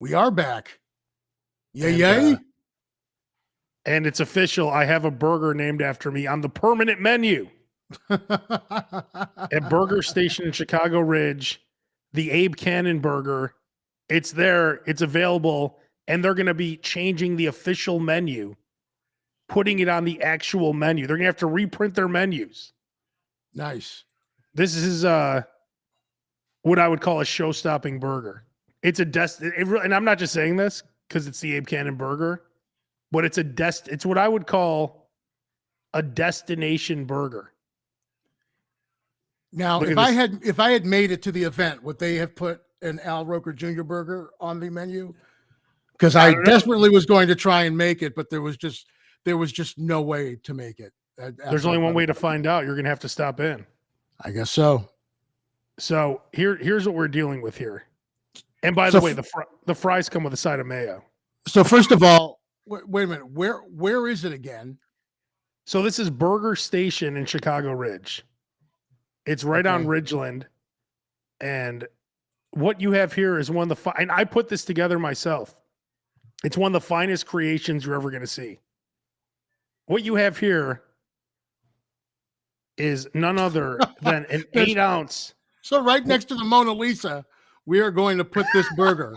We are back. Yay, And, yay. And it's official. I have a burger named after me on the permanent menu at Burger Station in Chicago Ridge, the Abe Cannon burger. It's there. It's available. And they're going to be changing the official menu, putting it on the actual menu. They're going to have to reprint their menus. Nice. This is what I would call a show-stopping burger. It's and I'm not just saying this because it's the Abe Cannon burger, but it's what I would call a destination burger. Now, if I had made it to the event, would they have put an Al Roker Jr. burger on the menu? Because I desperately was going to try and make it, but there was just no way to make it. There's only one way to find out. You're going to have to stop in. I guess so. So here's what we're dealing with here. And by the way, the fries come with a side of mayo. So first of all, wait a minute. Where is it again? So this is Burger Station in Chicago Ridge. It's right on Ridgeland. And what you have here is one of the and I put this together myself. It's one of the finest creations you're ever going to see. What you have here is none other than an 8-ounce. So right next to the Mona Lisa, we are going to put this burger.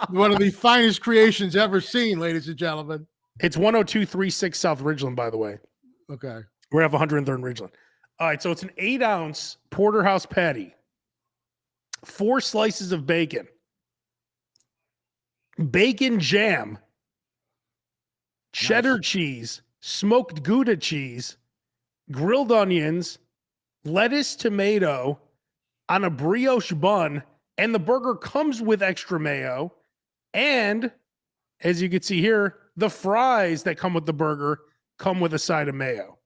One of the finest creations ever seen, ladies and gentlemen. It's 10236 South Ridgeland, by the way. Okay. We have 103rd and Ridgeland. All right, so it's an 8-ounce porterhouse patty, 4 slices of bacon, bacon jam, cheddar cheese, smoked Gouda cheese, grilled onions, lettuce, tomato on a brioche bun, and the burger comes with extra mayo. And as you can see here, the fries that come with the burger come with a side of mayo.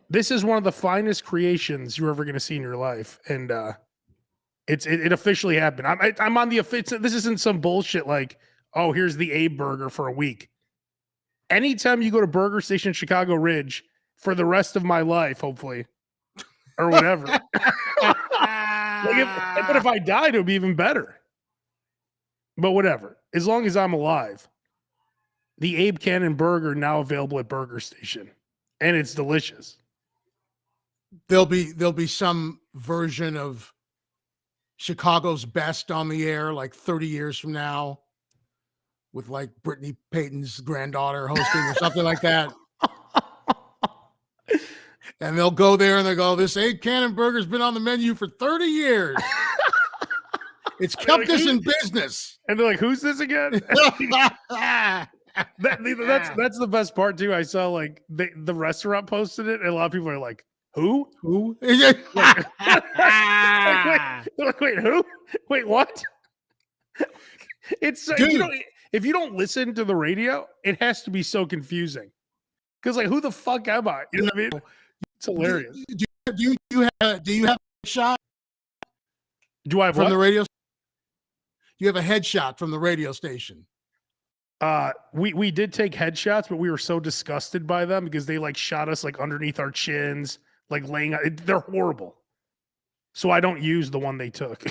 This is one of the finest creations you're ever going to see in your life. And it officially happened. I'm on the this isn't some bullshit like, oh, here's the Abe burger for a week. Anytime you go to Burger Station Chicago Ridge for the rest of my life, hopefully, or whatever. But if I died, it would be even better. But whatever. As long as I'm alive. The Abe Cannon burger now available at Burger Station. And it's delicious. There'll be some version of Chicago's Best on the air like 30 years from now with like Brittany Payton's granddaughter hosting or something like that. And they'll go there and they go, this Abe Cannon burger's been on the menu for 30 years. It's kept us in business. And they're like, who's this again? That's the best part too. I saw like the restaurant posted it, and a lot of people are like, "Who? Like, wait, who? Wait, what?" It's if you don't listen to the radio, it has to be so confusing. Because like, who the fuck am I? You know what I mean? It's hilarious. Do you have a shot? Do I have from the radio? You have a headshot from the radio station. We did take headshots, but we were so disgusted by them because they like shot us like underneath our chins, like laying out. They're horrible. So I don't use the one they took.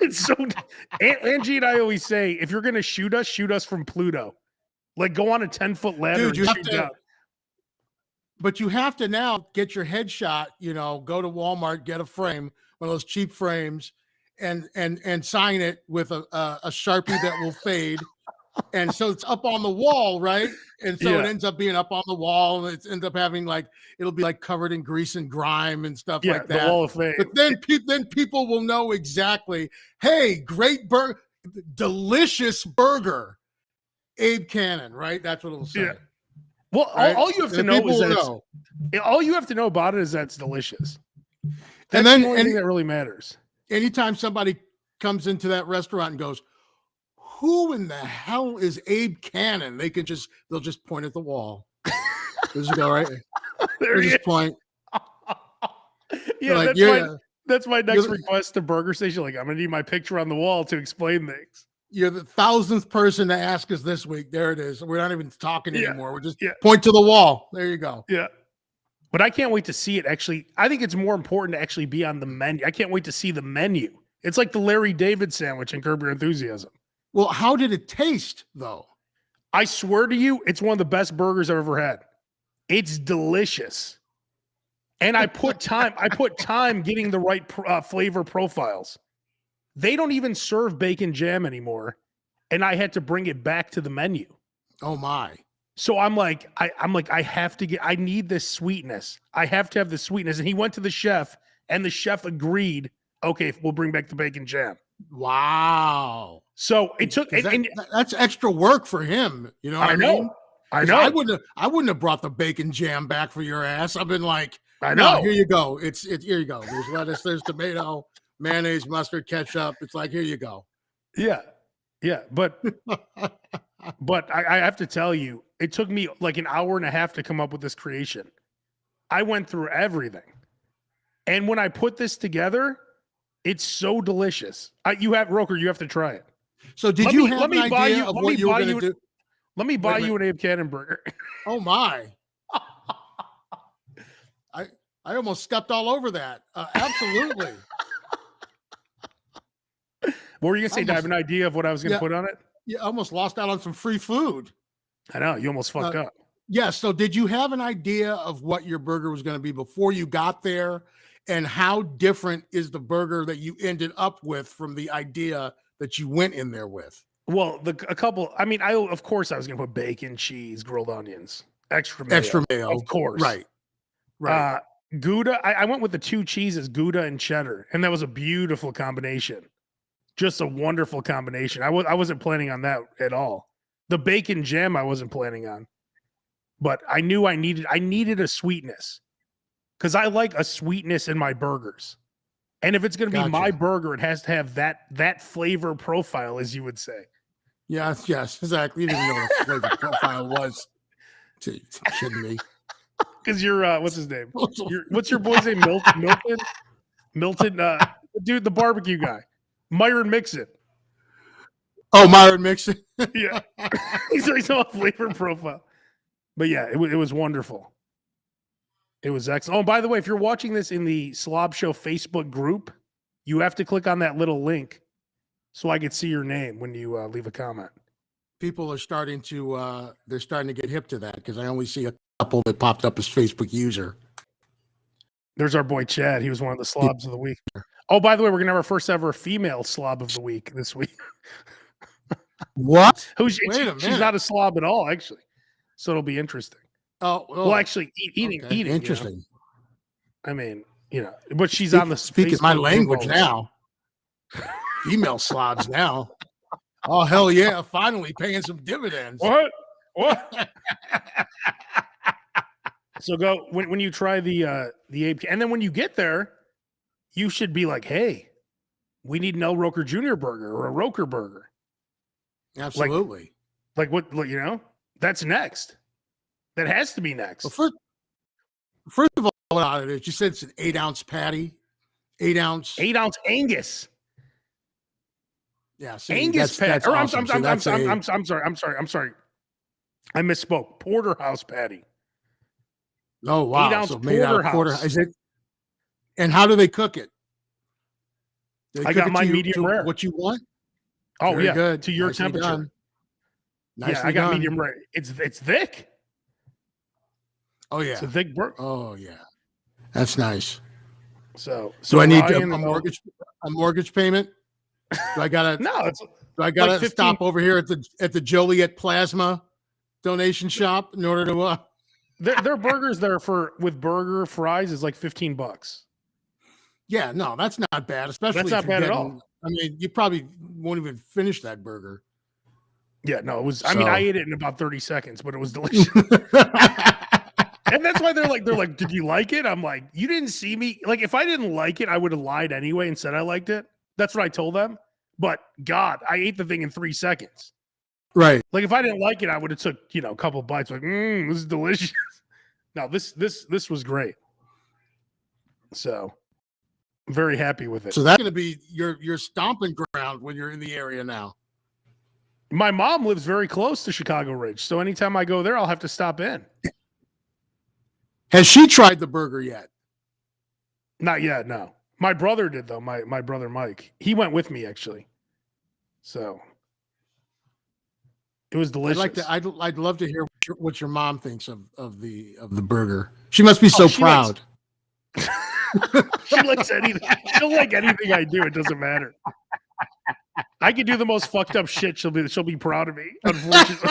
It's so. Angie and I always say, if you're gonna shoot us from Pluto. Like go on a 10-foot ladder. Dude, and shoot down. But you have to now get your headshot. You know, go to Walmart, get a frame, one of those cheap frames. And sign it with a Sharpie that will fade. And so it's up on the wall, right? And so it ends up being up on the wall, and it ends up having like, it'll be like covered in grease and grime and stuff like that. The wall of fame. But then people will know exactly, hey, great burger, delicious burger, Abe Cannon, right? That's what it'll say. Yeah. Well, right? all you have to know is that all you have to know about it is that it's delicious. That's the only thing that really matters. Anytime somebody comes into that restaurant and goes, who in the hell is Abe Cannon? They'll just point at the wall. Just go right there. Just point. Yeah, like, that's my next request to Burger Station. Like, I'm gonna need my picture on the wall to explain things. You're the 1,000th person to ask us this week. There it is. We're not even talking anymore. We're just point to the wall. There you go. Yeah. But I can't wait to see it actually. I think it's more important to actually be on the menu. I can't wait to see the menu It's like the Larry David sandwich in Curb Your Enthusiasm. Well, how did it taste though? I swear to you, it's one of the best burgers I've ever had. It's delicious. And I put time getting the right flavor profiles. They don't even serve bacon jam anymore, and I had to bring it back to the menu. Oh my. So I need this sweetness. I have to have the sweetness. And he went to the chef, and the chef agreed, okay, we'll bring back the bacon jam. Wow. So it took that's extra work for him. You know what I mean? I know. I wouldn't have brought the bacon jam back for your ass. I've been like, I know. No, here you go. It's here you go. There's lettuce, there's tomato, mayonnaise, mustard, ketchup. It's like, here you go. Yeah. But I have to tell you, it took me like an hour and a half to come up with this creation. I went through everything. And when I put this together, it's so delicious. You have to try it. So did you have an idea of what you were going to do? Let me buy you an Abe Cannon burger. Oh my. I almost stepped all over that. Absolutely. What were you going to say? Do I have an idea of what I was going to put on it? You almost lost out on some free food. I know. You almost fucked up. Yeah. So did you have an idea of what your burger was going to be before you got there? And how different is the burger that you ended up with from the idea that you went in there with? Well, of course I was going to put bacon, cheese, grilled onions, extra mayo. Of course. Right. Gouda, I went with the two cheeses, Gouda and cheddar, and that was a beautiful combination. Just a wonderful combination. I wasn't planning on that at all. The bacon jam I wasn't planning on, but I knew I needed a sweetness because I like a sweetness in my burgers. And if it's going to be my burger, it has to have that flavor profile, as you would say. Yes, exactly. You didn't know what the flavor profile was. You're kidding me. Because you're what's his name? What's your boy's name? Milton, dude, the barbecue guy, Myron Mixon. Oh, Myron Mixon. Yeah, he's all flavor profile. But yeah, it was wonderful. It was excellent. Oh, by the way, if you're watching this in the Slob Show Facebook group, you have to click on that little link so I can see your name when you leave a comment. People are starting to get hip to that because I only see a couple that popped up as Facebook user. There's our boy Chad. He was one of the slobs of the week. Oh, by the way, we're gonna have our first ever female slob of the week this week. What? She's not a slob at all, actually. So it'll be interesting. Oh, well, actually, eating. Interesting. I mean, but she's on the speaking my language now. Female slobs now. Oh hell yeah! Finally paying some dividends. What? So go when you try the Abe, and then when you get there, you should be like, "Hey, we need an El Roker Jr. burger or a Roker burger." Absolutely. Like what? That's next. That has to be next. Well, first of all, what it is? You said it's an 8-ounce patty, 8-ounce Angus. Yeah, see, Angus patty. Awesome. I'm sorry. I misspoke. Porterhouse patty. Oh wow! 8-ounce so made out of porterhouse. Is it? And how do they cook it? I got my medium rare. What you want? Oh Very yeah, good. To your temperature. Nicely I got done. medium rare. It's thick. Oh yeah, it's a thick burger. Oh yeah, that's nice. So do I need a mortgage payment? Do I gotta like stop over here at the Joliet Plasma donation shop in order to their burgers there with burger fries is like $15. Yeah, no, that's not bad. Especially that's not bad at all. I mean, you probably won't even finish that burger. Yeah, no, it was. I mean, I ate it in about 30 seconds, but it was delicious. And that's why they're like, did you like it? I'm like, you didn't see me. Like, if I didn't like it, I would have lied anyway and said I liked it. That's what I told them. But God, I ate the thing in 3 seconds. Right. Like, if I didn't like it, I would have took, a couple bites. Like, this is delicious. No, this was great. So, I'm very happy with it. So that's going to be your stomping ground when you're in the area now. My mom lives very close to Chicago Ridge, so anytime I go there, I'll have to stop in. Has she tried the burger yet? Not yet, no. My brother did though. My brother Mike. He went with me actually. So it was delicious. I'd love to hear what your mom thinks of the burger. She must be so proud. She likes anything. She'll like anything I do. It doesn't matter. I can do the most fucked up shit. She'll be proud of me. Unfortunately.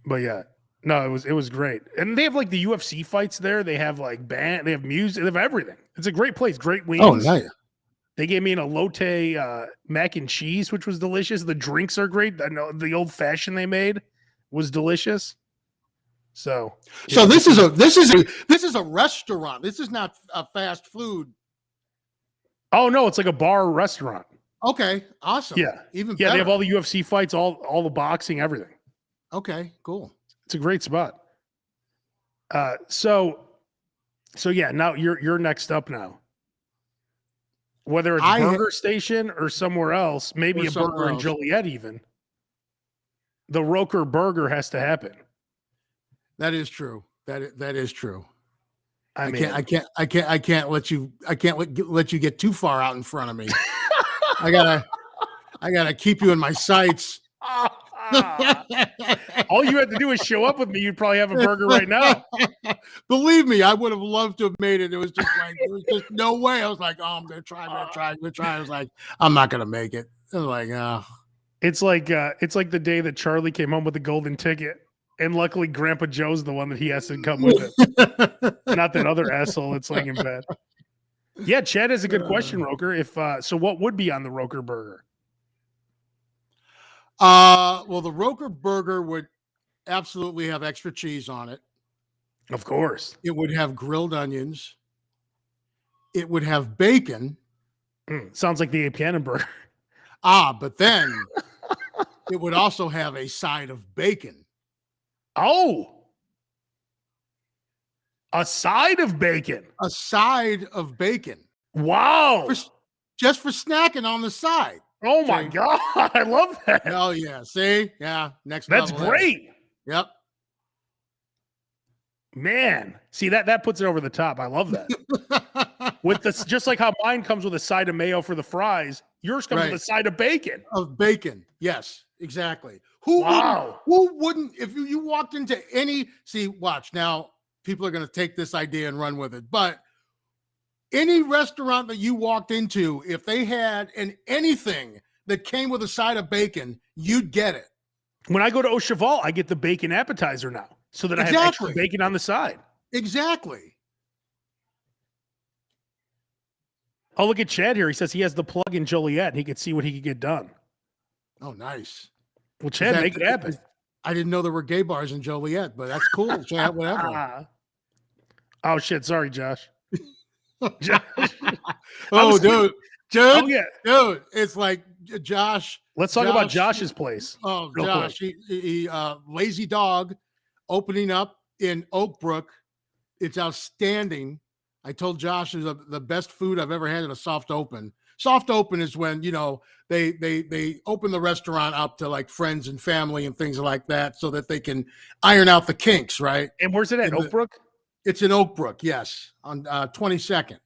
But yeah, no, it was great. And they have like the UFC fights there. They have like band. They have music. They have everything. It's a great place. Great wings. Oh, nice. They gave me an elote mac and cheese, which was delicious. The drinks are great. I know the old fashioned they made was delicious. So this is a restaurant. This is not a fast food. Oh no, it's like a bar restaurant. Okay, awesome. Yeah, even yeah. better. They have all the UFC fights, all the boxing, everything. Okay, cool. It's a great spot. So yeah. Now you're next up now. Whether it's Burger Station or somewhere else, maybe a burger in Joliet, even the Roker Burger has to happen. That is true. That is true. I can't let you get too far out in front of me. I gotta keep you in my sights. All you had to do is show up with me. You'd probably have a burger right now. Believe me, I would have loved to have made it. It was just no way. I was like, oh, I'm gonna try. I was like, I'm not gonna make it. I was like, oh. It's like the day that Charlie came home with the golden ticket. And luckily, Grandpa Joe's the one that he has to come with it. Not that other asshole that's laying in bed. Yeah, Chad has a good question, Roker. So what would be on the Roker burger? Well, the Roker burger would absolutely have extra cheese on it. Of course. It would have grilled onions. It would have bacon. Sounds like the Apiana burger. But then it would also have a side of bacon. Oh, a side of bacon. A side of bacon. Wow. Just for snacking on the side. Oh my God. I love that. Oh yeah. See? Yeah. Next That's level. Great. Yep. Man. See that puts it over the top. I love that. With this, just like how mine comes with a side of mayo for the fries, yours comes with a side of bacon. Of bacon. Yes, exactly. Who wouldn't, if you walked into watch now, people are going to take this idea and run with it, but any restaurant that you walked into, if they had anything that came with a side of bacon, you'd get it. When I go to Au Cheval, I get the bacon appetizer now so that I have extra bacon on the side. Exactly. Oh, look at Chad here. He says he has the plug in Joliet and he could see what he could get done. Oh, nice. Well, Chad, make it happen. I didn't know there were gay bars in Joliet, but that's cool. Chad, whatever. Oh, shit. Sorry, Josh. Oh, dude. Yeah. Dude, it's like Josh. Let's talk about Josh's place. Oh, Josh. He Lazy Dog opening up in Oak Brook. It's outstanding. I told Josh it's the best food I've ever had at a soft open. Soft open is when, they open the restaurant up to like friends and family and things like that so that they can iron out the kinks, right? And where's it at? Oak Brook? It's in Oak Brook, yes, on 22nd.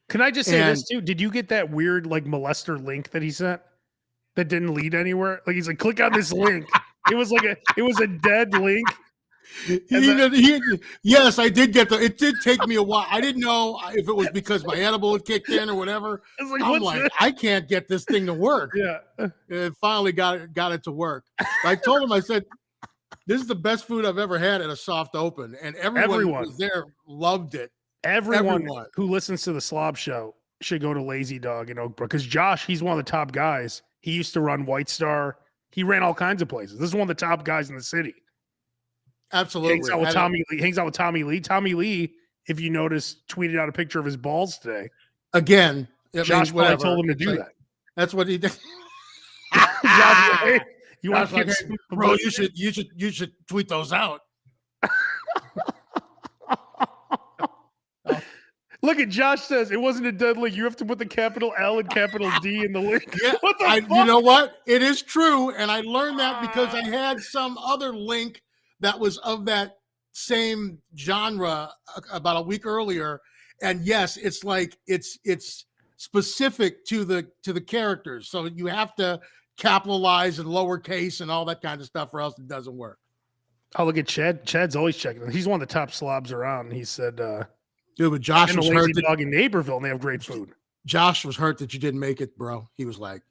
Can I just say this too? Did you get that weird like molester link that he sent that didn't lead anywhere? Like he's like, click on this link. It was a dead link. Yes, I did get it did take me a while. I didn't know if it was because my edible had kicked in or whatever. I'm like, I can't get this thing to work. Yeah. And it finally got it to work. I told him, I said, this is the best food I've ever had at a soft open. And everyone who was there loved it. Everyone who listens to the Slob Show should go to Lazy Dog in Oak Brook. Because Josh, he's one of the top guys. He used to run White Star. He ran all kinds of places. This is one of the top guys in the city. Absolutely. Hangs out with Tommy Lee. Tommy Lee, if you notice, tweeted out a picture of his balls today. Again. Josh probably told him to do that. That's what he did. Josh, hey, you want to bro, you should tweet those out. Look at Josh says it wasn't a dead link. You have to put the capital L and capital D in the link. Yeah, what the fuck? You know what? It is true. And I learned that because I had some other link that was of that same genre about a week earlier, and yes, it's like it's specific to the characters, so you have to capitalize and lowercase and all that kind of stuff, or else it doesn't work. Oh, look at Chad. Chad's always checking. He's one of the top slobs around. He said, Dude, but Josh and the was Lazy hurt. Dog in Naperville, and they have great food. Josh was hurt that you didn't make it, bro. He was like,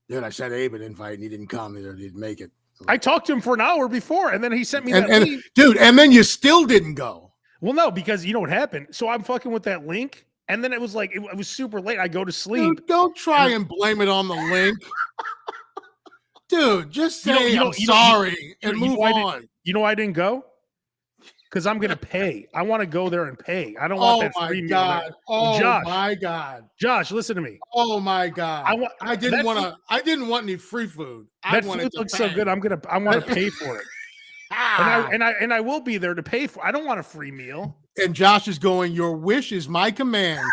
dude, I sent Abe an invite and he didn't come. He didn't make it. I talked to him for an hour before, and then he sent me that and link. dude, and then you still didn't go. Well, no, because you know what happened? So I'm fucking with that link, and then it was like, it was super late. I go to sleep. Dude, don't try and blame it on the link. Dude, just say I'm sorry and move on. You know I didn't go? Because I'm going to pay. I want to go there and pay. I don't want that free meal. Oh, Josh, my God. Josh, listen to me. Oh, my God. I didn't want any free food. That food looks so good. I want to pay for it. And I will be there to pay for. I don't want a free meal. And Josh is going, your wish is my command.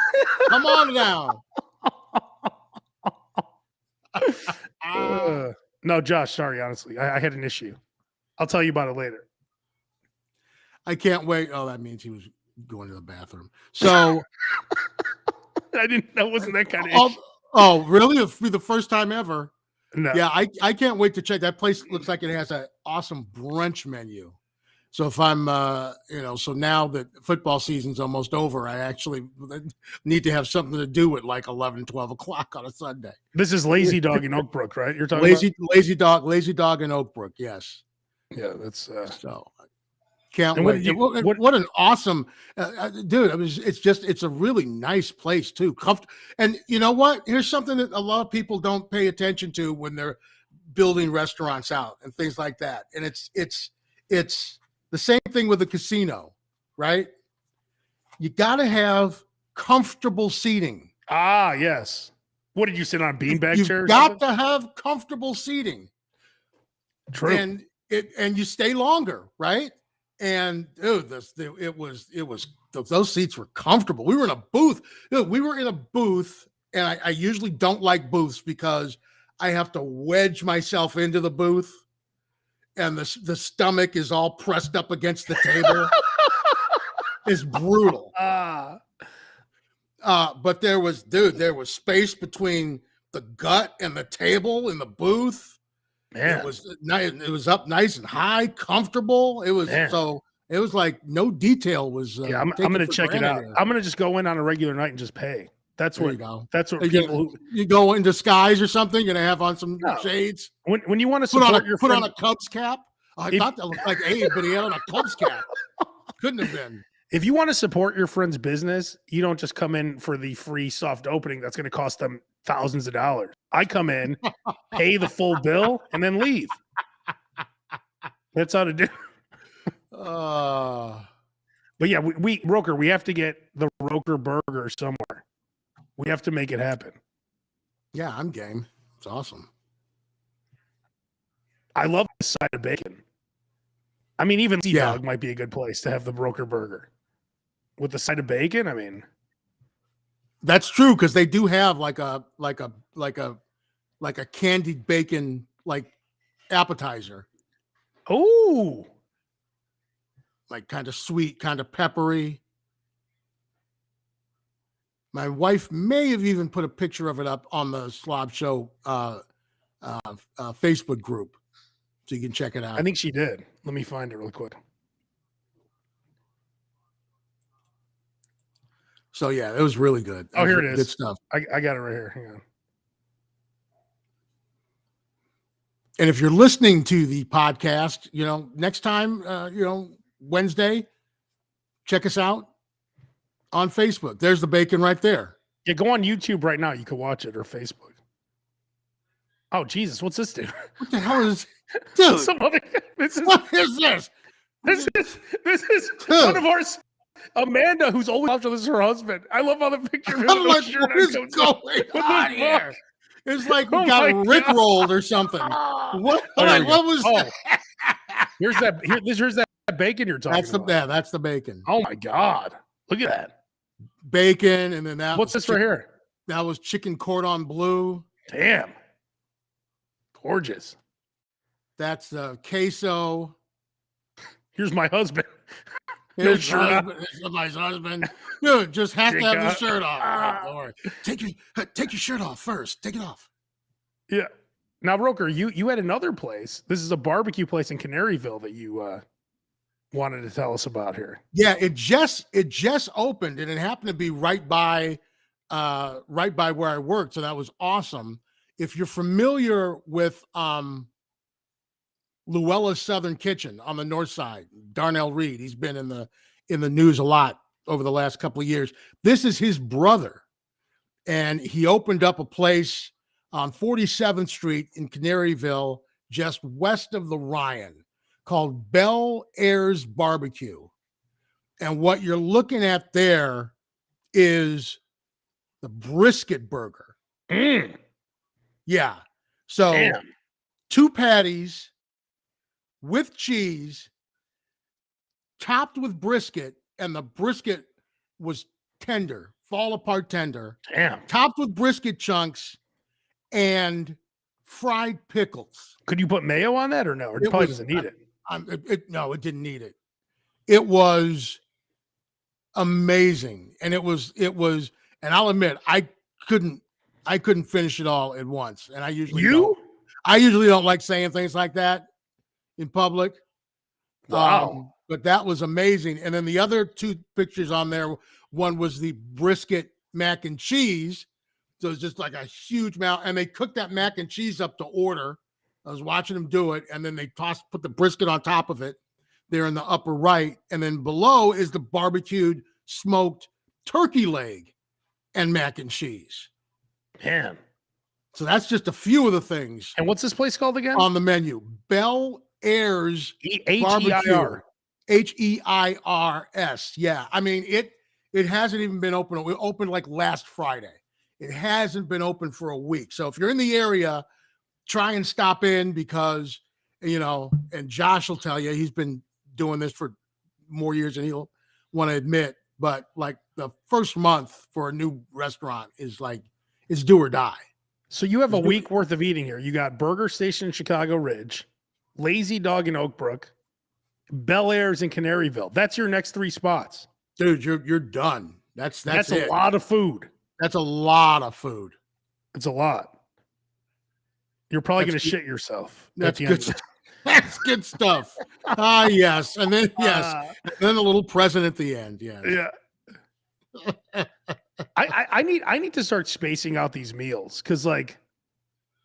Come on down. No, Josh, sorry, honestly. I had an issue. I'll tell you about it later. I can't wait. Oh, that means he was going to the bathroom. So that wasn't that kind of issue. Oh, really? For the first time ever? No. Yeah, I can't wait to check. That place looks like it has an awesome brunch menu. So if I'm, so now that football season's almost over, I actually need to have something to do at like 11, 12 o'clock on a Sunday. This is Lazy Dog in Oak Brook, right? You're talking Lazy Dog in Oak Brook. Yes. Yeah, that's so. Can't wait. What an awesome dude. It's a really nice place too. And you know what? Here's something that a lot of people don't pay attention to when they're building restaurants out and things like that. And it's the same thing with a casino, right? You got to have comfortable seating. Ah, yes. What did you sit on, beanbag chairs? You've got to have comfortable seating. True. And you stay longer, right? And dude, those seats were comfortable. We were in a booth. Dude, we were in a booth, and I usually don't like booths because I have to wedge myself into the booth, and the stomach is all pressed up against the table. It's brutal. But there was space between the gut and the table in the booth. Man. It was nice. It was up nice and high, comfortable. It was it was like no detail was. I'm going to check it out. I'm going to just go in on a regular night and just pay. That's what you go in disguise or something. You're gonna have on some shades. When you want to support your put on a Cubs cap. I thought that looked like Abe, but he had on a Cubs cap. Couldn't have been. If you want to support your friend's business, you don't just come in for the free soft opening. That's going to cost them thousands of dollars. I come in, pay the full bill, and then leave. That's how to do. But yeah, Roker, we have to get the Roker burger somewhere. We have to make it happen. Yeah, I'm game. It's awesome. I love the side of bacon. I mean, even Sea Dog might be a good place to have the Roker burger. With the side of bacon, I mean, that's true because they do have like a candied bacon like appetizer. Oh, like kind of sweet, kind of peppery. My wife may have even put a picture of it up on the Slob Show Facebook group, so you can check it out. I think she did. Let me find it real quick. So yeah, it was really good. Oh, here it is. Good stuff. I got it right here. Hang on. And if you're listening to the podcast, next time, Wednesday, check us out on Facebook. There's the bacon right there. Yeah, go on YouTube right now. You can watch it, or Facebook. Oh, Jesus. What's this, dude? What the hell is dude? What is this? This is one of ours. Amanda, who's always after this, her husband. I love how the picture. I'm like, what is going on here? It's like we got rickrolled or something. What? What was that? Here's that bacon you're talking about. That's the bacon. Oh my God. Look at that. Bacon, and then that. What's this right here? That was chicken cordon bleu. Damn. Gorgeous. That's queso. Here's my husband. No His shirt on. husband, somebody's husband. Dude, just has to have the shirt off. Ah. Don't worry. Take your shirt off first. Take it off. Yeah. Now, Roker, you had another place. This is a barbecue place in Canaryville that you wanted to tell us about here. Yeah, it just opened, and it happened to be right by where I worked, so that was awesome. If you're familiar with Luella's Southern Kitchen on the north side, Darnell Reed, he's been in the news a lot over the last couple of years. This is his brother, and he opened up a place on 47th Street in Canaryville, just west of the Ryan, called Bel Air's Barbecue. And what you're looking at there is the brisket burger. Mm. Yeah. So Damn. 2 patties with cheese, topped with brisket, and the brisket was tender, fall apart tender, Damn. topped with brisket chunks and fried pickles. Could you put mayo on that or no? Or it probably doesn't need it. No, it didn't need it. It was amazing. And it was, and I'll admit, I couldn't finish it all at once. And I usually don't like saying things like that in public. Wow. But that was amazing. And then the other 2 pictures on there, one was the brisket mac and cheese. So it's just like a huge amount. And they cooked that mac and cheese up to order. I was watching them do it. And then they put the brisket on top of it there in the upper right. And then below is the barbecued smoked turkey leg and mac and cheese. Man. So that's just a few of the things. And what's this place called again? On the menu? Bel Air's H-E-I-R. Heirs. Yeah. I mean, it hasn't even been open. We opened like last Friday. It hasn't been open for a week. So if you're in the area, try and stop in because, and Josh will tell you, he's been doing this for more years than he'll want to admit. But like the first month for a new restaurant is like, it's do or die. So you have a week worth of eating here. You got Burger Station in Chicago Ridge, Lazy Dog in Oak Brook, Bel Air's in Canaryville. That's your next 3 spots. Dude, you're done. That's a lot of food. That's a lot of food. It's a lot. You're probably going to shit yourself. That's good. That's good stuff. Yes. And then, and then a little present at the end. Yes. Yeah. I need to start spacing out these meals. Cause like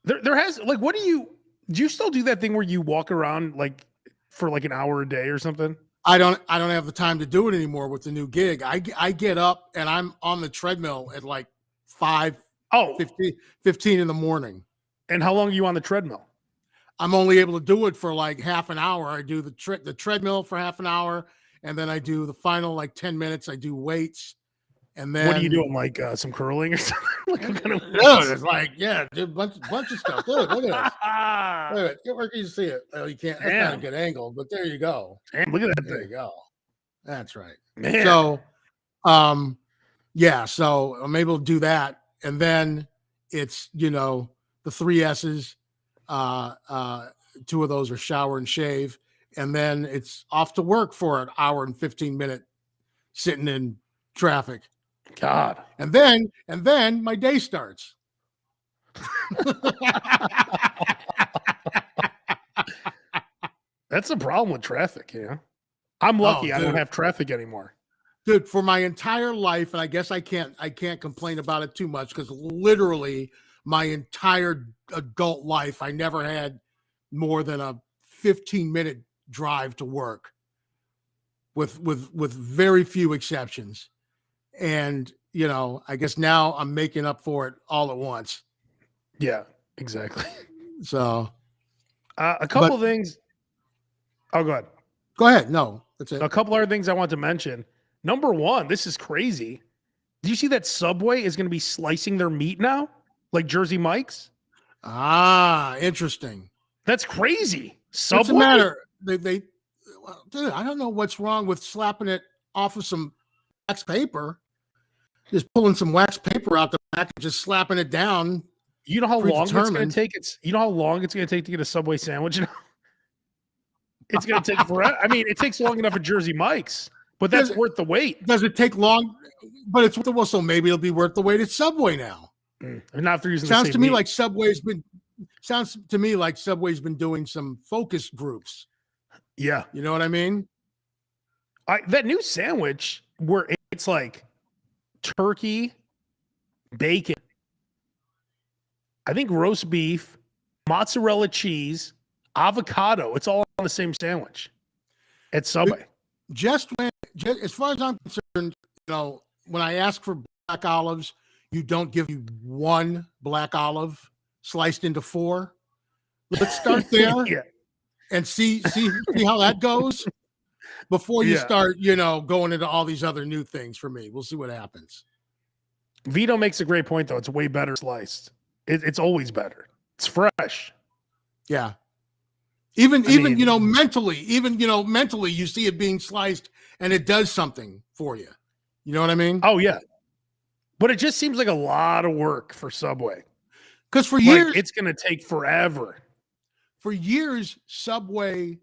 there has like, do you still do that thing where you walk around like for like an hour a day or something? I don't have the time to do it anymore with the new gig. I get up and I'm on the treadmill at like 15 in the morning. And how long are you on the treadmill? I'm only able to do it for like half an hour. I do the treadmill for half an hour, and then I do the final like 10 minutes. I do weights, and then what are you doing? Like some curling or something? Dude, it's like dude, bunch of stuff. Dude, look at this. Look at it. Where can you see it? Oh, you can't. That's not a good angle, but there you go. Damn, look at that. There you go. That's right. Man. So, so I'm able to do that, and then it's the 3 S's. 2 of those are shower and shave, and then it's off to work for an hour and 15-minute sitting in traffic. God. And then my day starts. That's the problem with traffic, yeah. I'm lucky I don't have traffic anymore. Dude, for my entire life, and I guess I can't complain about it too much because literally my entire adult life, I never had more than a 15-minute drive to work with very few exceptions. And, I guess now I'm making up for it all at once. Yeah, exactly. So a couple of things. Oh, go ahead. Go ahead. No, that's it. A couple other things I want to mention. Number 1, this is crazy. Do you see that Subway is going to be slicing their meat now? Like Jersey Mike's? Interesting. That's crazy. Subway? What's the matter? Dude, I don't know what's wrong with slapping it off of some wax paper. Just pulling some wax paper out the back and just slapping it down. You know how long it's going to take? You know how long it's going to take to get a Subway sandwich now? It's going to take forever. I mean, it takes long enough at Jersey Mike's, but that's worth the wait. Does it take long? But it's worth the well, so maybe it'll be worth the wait at Subway now. Not if they're using Sounds the to same me meat. like Subway's been doing some focus groups. Yeah. You know what I mean? That new sandwich where it's like turkey, bacon, I think roast beef, mozzarella cheese, avocado. It's all on the same sandwich at Subway. Just as far as I'm concerned, when I ask for black olives, you don't give me one black olive sliced into 4. Let's start there and see how that goes before you start, going into all these other new things for me. We'll see what happens. Vito makes a great point, though. It's way better sliced. It's always better. It's fresh. Yeah. Even mentally, you see it being sliced and it does something for you. You know what I mean? Oh, yeah. But it just seems like a lot of work for Subway. Because for years, it's going to take forever. For years, Subway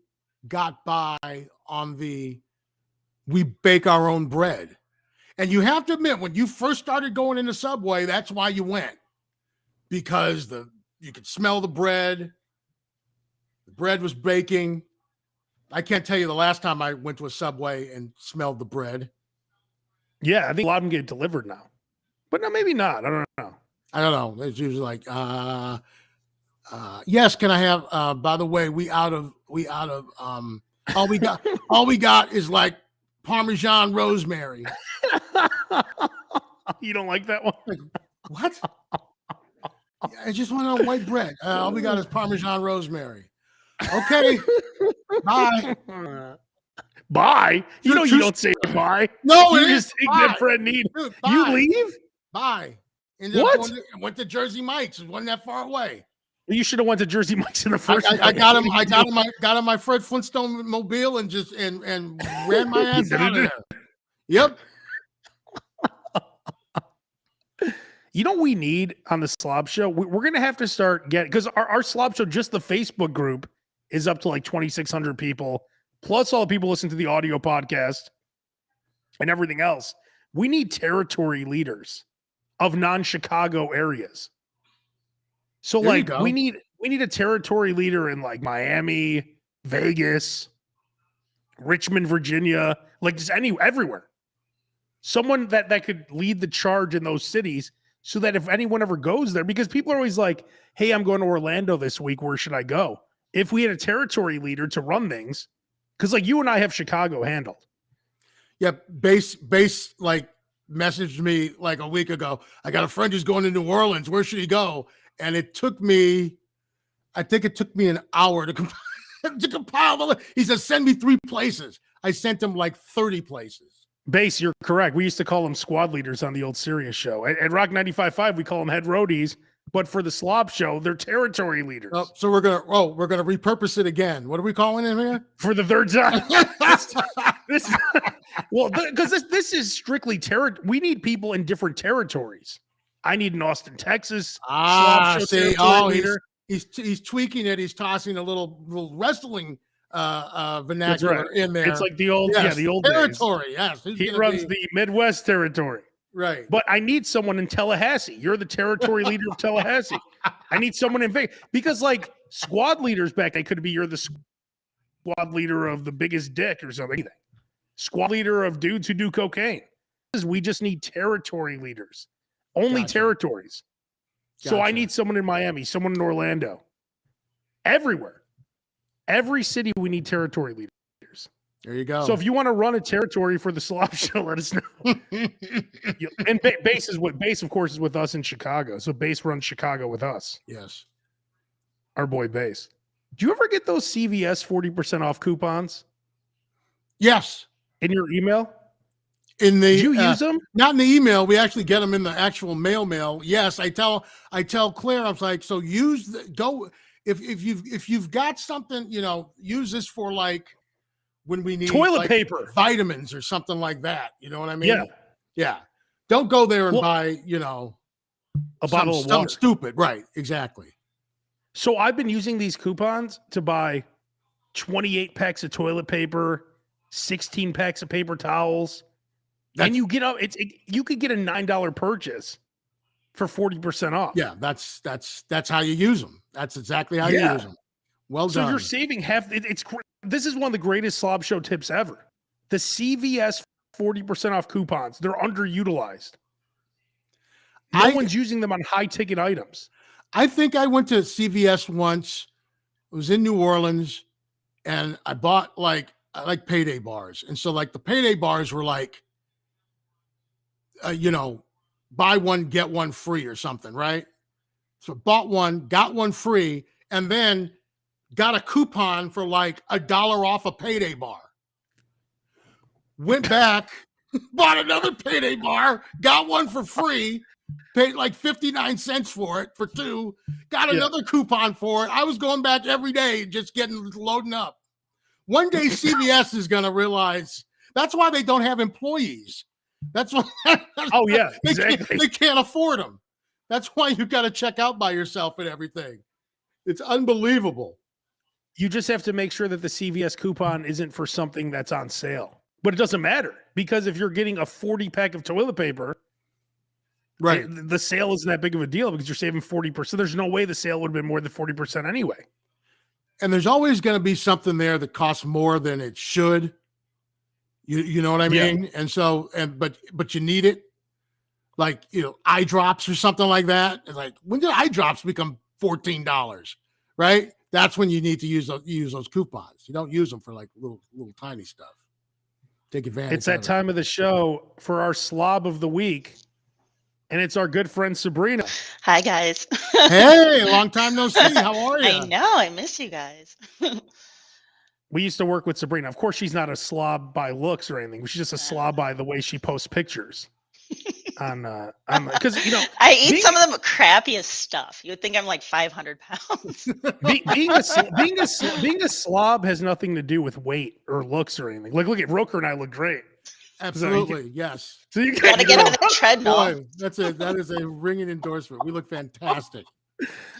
got by on we bake our own bread. And you have to admit, when you first started going into Subway, that's why you went. Because you could smell the bread. The bread was baking. I can't tell you the last time I went to a Subway and smelled the bread. Yeah, I think a lot of them get delivered now. But no, maybe not. I don't know. It's usually like, yes, can I have, by the way, all we got is like Parmesan rosemary. You don't like that one? Like, what? I just want a white bread. All we got is Parmesan rosemary. Okay. Bye. Bye. You don't say bye. No, you just take that bread and eat. Dude, you leave? Bye. What? Went to Jersey Mike's. It wasn't that far away. You should have went to Jersey Mike's in the first place. I got him my Fred Flintstone mobile and just and ran my ass out of there. Yep. You know what we need on the Slob Show? We're going to have to start because our Slob Show, just the Facebook group, is up to like 2,600 people, plus all the people listening to the audio podcast and everything else. We need territory leaders of non-Chicago areas. So we need a territory leader in like Miami, Vegas, Richmond, Virginia, like just everywhere. Someone that could lead the charge in those cities so that if anyone ever goes there, because people are always like, hey, I'm going to Orlando this week. Where should I go? If we had a territory leader to run things, because like you and I have Chicago handled. Yeah, base like messaged me like a week ago. I got a friend who's going to New Orleans. Where should he go? And I think it took me an hour to compile the list. He says, send me 3 places. I sent him like 30 places. Base, you're correct. We used to call them squad leaders on the old Sirius show. At Rock 95.5, we call them head roadies. But for the Slob Show, they're territory leaders. Oh, so we're gonna repurpose it again. What are we calling it here? For the third time. Because this is strictly territory. We need people in different territories. I need an Austin, Texas Slob Show territory leader. He's tweaking it. He's tossing a little wrestling vernacular in there. It's like the old territory. Days. Yes, he runs the Midwest territory. Right. But I need someone in Tallahassee. You're the territory leader of Tallahassee. I need someone in Vegas. Because like squad leaders back, they could be you're the squad leader of the biggest dick or something. Squad leader of dudes who do cocaine. We just need territory leaders. Only territories. So I need someone in Miami, someone in Orlando. Everywhere. Every city we need territory leaders. There you go. So if you want to run a territory for the Slob Show, let us know. And Base, of course, is with us in Chicago. So Base runs Chicago with us. Yes. Our boy Base. Do you ever get those CVS 40% off coupons? Yes. In your email? Did you use them? Not in the email. We actually get them in the actual mail. Yes. I tell Claire, I was like, so if you've got something, use this for like, when we need toilet paper, vitamins or something like that. You know what I mean? Yeah. Yeah. Don't go there and buy, a bottle of water. Stupid. Right. Exactly. So I've been using these coupons to buy 28 packs of toilet paper, 16 packs of paper towels. And you get up, you could get a $9 purchase for 40% off. Yeah, that's how you use them. That's exactly how you use them. Well done. So you're saving half. This is one of the greatest Slob Show tips ever. The CVS 40% off coupons. They're underutilized. No one's using them on high ticket items. I think I went to CVS once. It was in New Orleans, and I bought I like payday bars, and so like the payday bars were like, buy one get one free or something, right? So bought one, got one free, and then got a coupon for like $1 off a payday bar. Went back, bought another payday bar, got one for free, paid like 59 cents for it for two, got another coupon for it. I was going back every day, just loading up. One day CVS is going to realize that's why they don't have employees. That's why. Oh yeah, exactly. They can't afford them. That's why you got to check out by yourself and everything. It's unbelievable. You just have to make sure that the CVS coupon isn't for something that's on sale. But it doesn't matter, because if you're getting a 40 pack of toilet paper, right, the sale isn't that big of a deal because you're saving 40%. There's no way the sale would have been more than 40% anyway. And there's always going to be something there that costs more than it should. You know what I mean? And so, but you need it. Like, eye drops or something like that. Like, when did eye drops become $14? Right? That's when you need to use those coupons. You don't use them for like little tiny stuff. Take advantage. It's that time of the show for our slob of the week, and it's our good friend Sabrina. Hi guys. Hey, long time no see. How are you? I know, I miss you guys. We used to work with Sabrina. Of course, she's not a slob by looks or anything. She's just a slob by the way she posts pictures. Because I eat some of the crappiest stuff. You would think I'm like 500 pounds. being a slob has nothing to do with weight or looks or anything. Like, look at Roker and I look great. Absolutely, yes. So you gotta get on the treadmill. Boy, that is a ringing endorsement. We look fantastic.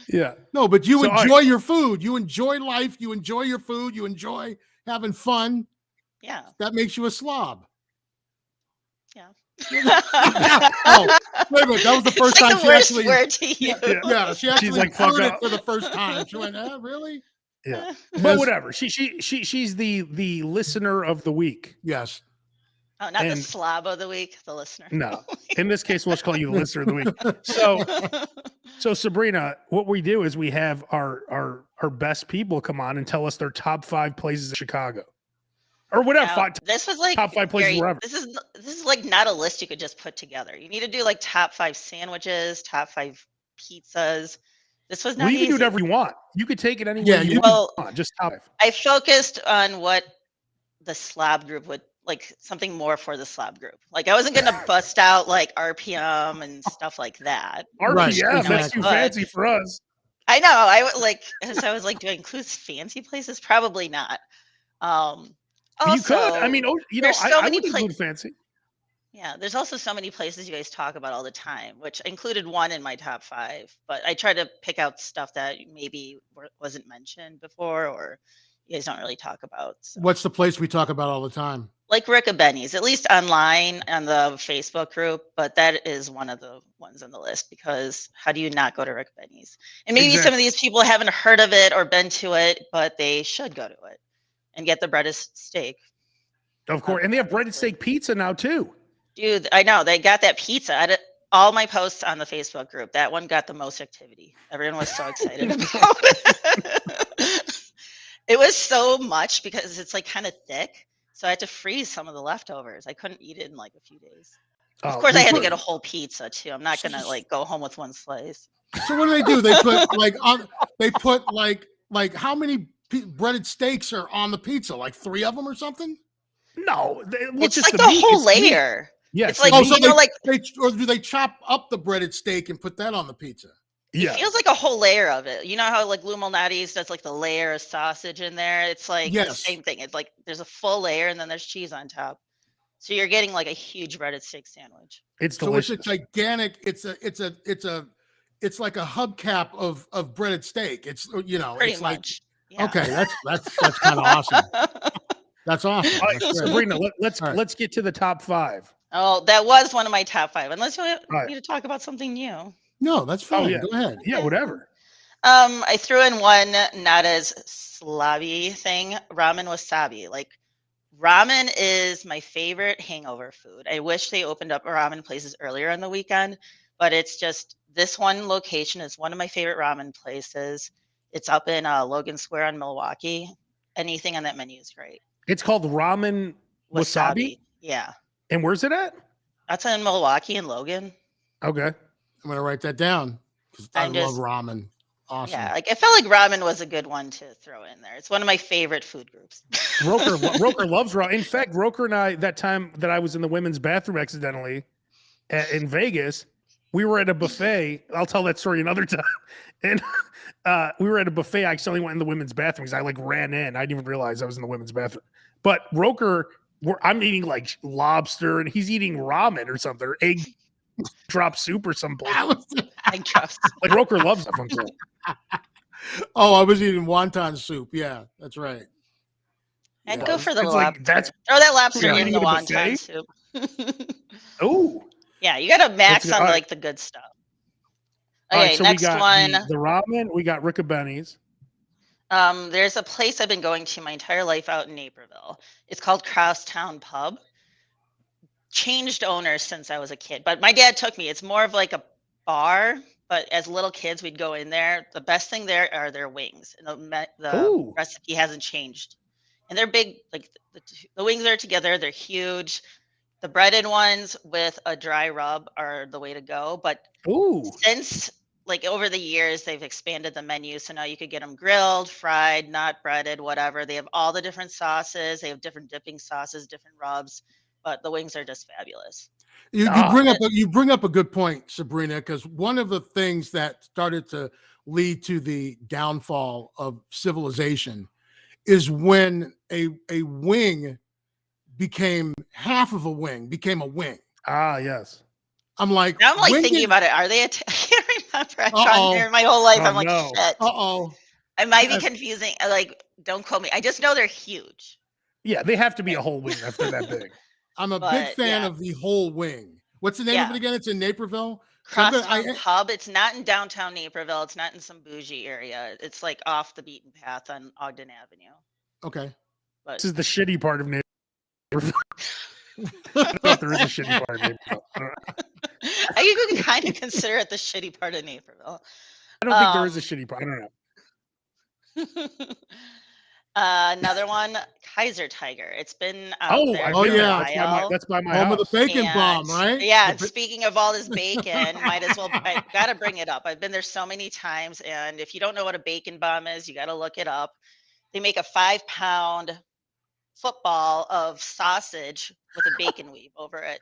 Yeah. No, but you enjoy your food. You enjoy life. You enjoy your food. You enjoy having fun. Yeah. That makes you a slob. Yeah. Oh, wait a minute. That was the first time she actually word to use. Yeah, she actually heard it for the first time. She went, really? Yeah. But whatever. She's the listener of the week. Yes. Oh, not the slob of the week, the listener. No. In this case, we'll just call you the listener of the week. So Sabrina, what we do is we have our best people come on and tell us their top 5 places in Chicago. Or whatever. This was like top 5 places wherever. This is like not a list you could just put together. You need to do like top 5 sandwiches, top 5 pizzas. This was not easy. You can do whatever you want. You could take it anywhere you want. Just top 5. I focused on what the slob group would like, something more for the slob group. Like I wasn't gonna bust out like RPM and stuff like that. RPM, that's too fancy for us. I know. I would like, as I was like, do I include fancy places? Probably not. Also, you could. I mean, I would include fancy. Yeah, there's also so many places you guys talk about all the time, which included one in my top 5. But I try to pick out stuff that maybe wasn't mentioned before, or you guys don't really talk about. So. What's the place we talk about all the time? Like Rick Benny's, at least online on the Facebook group, but that is one of the ones on the list, because how do you not go to Rick Benny's? And maybe some of these people haven't heard of it or been to it, but they should go to it and get the breaded steak. Of course, and they have breaded steak pizza now too. Dude, I know, they got that pizza. All my posts on the Facebook group, that one got the most activity. Everyone was so excited about it. It was so much because it's like kind of thick. So I had to freeze some of the leftovers. I couldn't eat it in like a few days. Of course, I had to get a whole pizza too. I'm not gonna like go home with one slice. So what do? They put like how many breaded steaks are on the pizza? Like 3 of them or something? No, it's like the whole layer. Yeah, it's like or do they chop up the breaded steak and put that on the pizza? Yeah, it feels like a whole layer of it. You know how like Lou Malnati's does like the layer of sausage in there? It's like the same thing. It's like there's a full layer and then there's cheese on top. So you're getting like a huge breaded steak sandwich. It's delicious. So it's a gigantic. It's like a hubcap of breaded steak. It's pretty it's much. Yeah. Okay, that's kind of awesome. That's awesome. All right, That's great. Sabrina, let's All right. let's get to the top 5. Oh, that was one of my top 5. Unless you want right. me to talk about something new. No, that's fine. yeah. Go ahead. Yeah, whatever. I threw in one not as slobby thing, ramen wasabi. Like ramen is my favorite hangover food. I wish they opened up ramen places earlier in the weekend, but it's just this one location is one of my favorite ramen places. It's up in Logan Square in Milwaukee. Anything on that menu is great. It's called ramen wasabi. Yeah. And where's it at? That's in Milwaukee and Logan. Okay. I'm gonna write that down because I I'm love just- ramen. Awesome. Yeah, like I felt like ramen was a good one to throw in there. It's one of my favorite food groups. Roker loves ramen. In fact, Roker and I, that time that I was in the women's bathroom accidentally in Vegas, we were at a buffet. I'll tell that story another time. And we were at a buffet. I accidentally went in the women's bathroom because I like ran in. I didn't even realize I was in the women's bathroom. But Roker, I'm eating like lobster and he's eating ramen or something, or egg drop soup or something. I trust. Like Roker loves that one too. Oh, I was eating wonton soup. Yeah, that's right. I'd Yeah. go for the It's lobster. like, that's Throw that lobster You're in eating the at a wonton buffet? soup. oh. Yeah, you got to max good. on All right. like the good stuff. All Okay, right, so next we got one. the ramen. We got Riccobenni's. There's a place I've been going to my entire life out in Naperville. It's called Crosstown Pub. Changed owners since I was a kid, but my dad took me. It's more of like a bar, but as little kids, we'd go in there. The best thing there are their wings, and the Ooh. recipe hasn't changed. And they're big, like the wings are together. They're huge. The breaded ones with a dry rub are the way to go. But Ooh. since like over the years, they've expanded the menu. So now you could get them grilled, fried, not breaded, whatever. They have all the different sauces. They have different dipping sauces, different rubs, but the wings are just fabulous. You bring up a good point, Sabrina, because one of the things that started to lead to the downfall of civilization is when a wing became half of a wing, became a wing. Ah, yes. I'm like, Now I'm like when thinking did- about it. Are they? I can't remember. I've tried there my whole life. Oh, I'm like, no. shit. Uh-oh. I might be Yes. confusing. Like, don't quote me. I just know they're huge. Yeah, they have to be a whole wing if they're that big. I'm a big But, fan yeah. of the whole wing. What's the name of Yeah. it again? It's in Naperville. So I'm gonna- Crosstown Pub. It's not in downtown Naperville. It's not in some bougie area. It's like off the beaten path on Ogden Avenue. okay. But This is the shitty part of Naperville. I don't know if there is a shitty part of Naperville. you can kind of consider it the shitty part of Naperville. I don't think there is a shitty part. I don't know. Another one, Kaiser Tiger. It's been out there I've for been a there. while. That's by my Home house. of the bacon And- bomb, right? Yeah, The and speaking of all this bacon, might as well. I gotta bring it up. I've been there so many times, and if you don't know what a bacon bomb is, you gotta look it up. They make a 5-pound football of sausage with a bacon weave over it,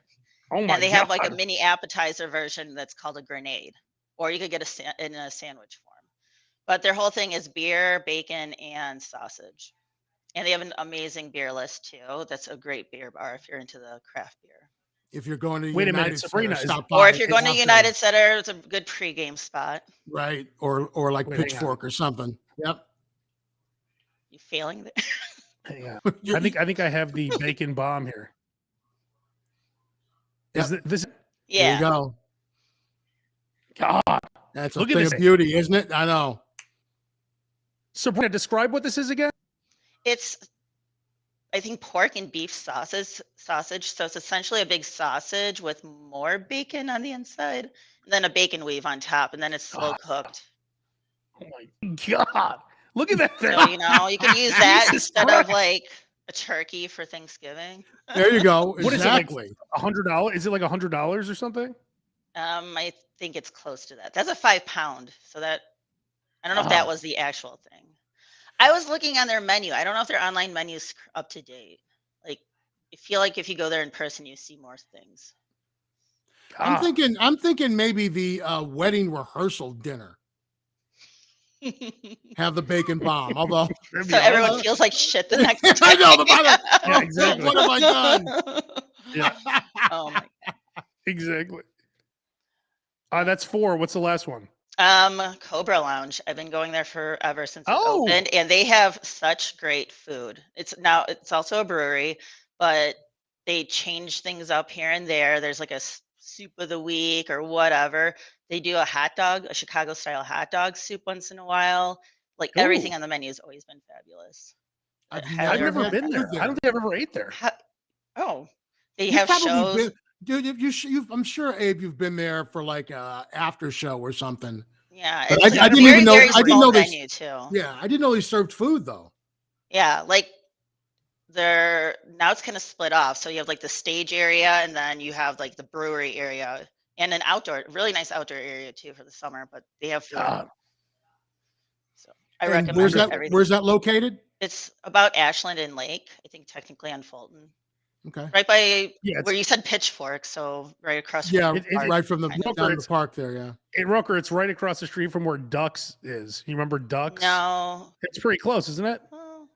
Oh my and they have like a God. mini appetizer version that's called a grenade, or you could get in a sandwich form. But their whole thing is beer, bacon, and sausage. And they have an amazing beer list too. That's a great beer bar if you're into the craft beer. If you're going to Wait a minute, United Sabrina, Center, is- stop Or by if you're going to after, United Center, it's a good pregame spot. right? Or like Wait, hang on. Pitchfork or something. Yep. You failing there? Yeah. I think I have the bacon bomb here. Is this? There Yeah. you go. God. That's a Look at thing this of thing. beauty, isn't it? I know. Sabrina, describe what this is again. It's, I think, pork and beef sausage. So it's essentially a big sausage with more bacon on the inside, and then a bacon weave on top, and then it's slow cooked. Oh my God. Look at that thing. So you know you can use that Jesus instead Christ. of like a turkey for Thanksgiving. There you go. What is it, like? Exactly. $100? Is it like $100 or something? I think it's close to that. That's a 5-pound. So that I don't know if that was the actual thing. I was looking on their menu. I don't know if their online menu's up to date. Like, I feel like if you go there in person, you see more things. I'm God. thinking maybe the wedding rehearsal dinner have the bacon bomb. Although So everyone feels like shit the next day. I know, Yeah, exactly. what have I done? Yeah, Oh my. exactly. That's 4. What's the last one? Cobra Lounge. I've been going there forever since it Oh. opened, and they have such great food. It's also a brewery, but they change things up here and there. There's like a soup of the week or whatever. They do a hot dog, a Chicago style hot dog soup once in a while. Like everything Ooh. on the menu has always been fabulous. I've I've never never had been there. food I don't think I've ever ate there. Oh, they You've have probably shows. been, dude. If I'm sure, Abe, you've been there for like a after show or something. Yeah, But it's I a didn't very, even know. very I didn't small know they. menu too. Yeah, I didn't know they served food though. Yeah, like now it's kind of split off. So you have like the stage area, and then you have like the brewery area and an really nice outdoor area too for the summer. But they have food. So I And recommend everything. where's that located? It's about Ashland and Lake. I think technically on Fulton, Okay. right by Yeah, where you said Pitchfork. So right across. Yeah, from the park, right from the kind of. down the park there. Yeah. In Rucker, it's right across the street from where Ducks is. You remember Ducks? No. It's pretty close, isn't it? Well,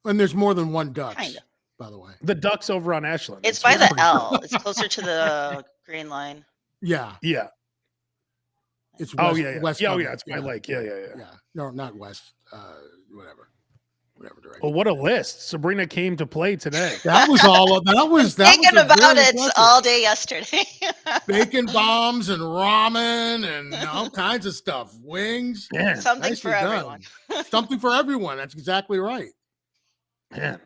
And there's more than one Ducks, Kinda. by the way. The Ducks over on Ashland. it's by the pretty L. It's closer to the Green Line. Yeah. Yeah. It's Oh west, yeah. west Yeah. Oh of yeah. it. It's by Lake. Yeah. Yeah. No, not west. Whatever direction. Well, what a list! Sabrina came to play today. That was all. That was Thinking was about very it impressive. all day yesterday. Bacon bombs and ramen and all kinds of stuff. Wings. Man, Something Nicely for done. everyone. Something for everyone. That's exactly right. man.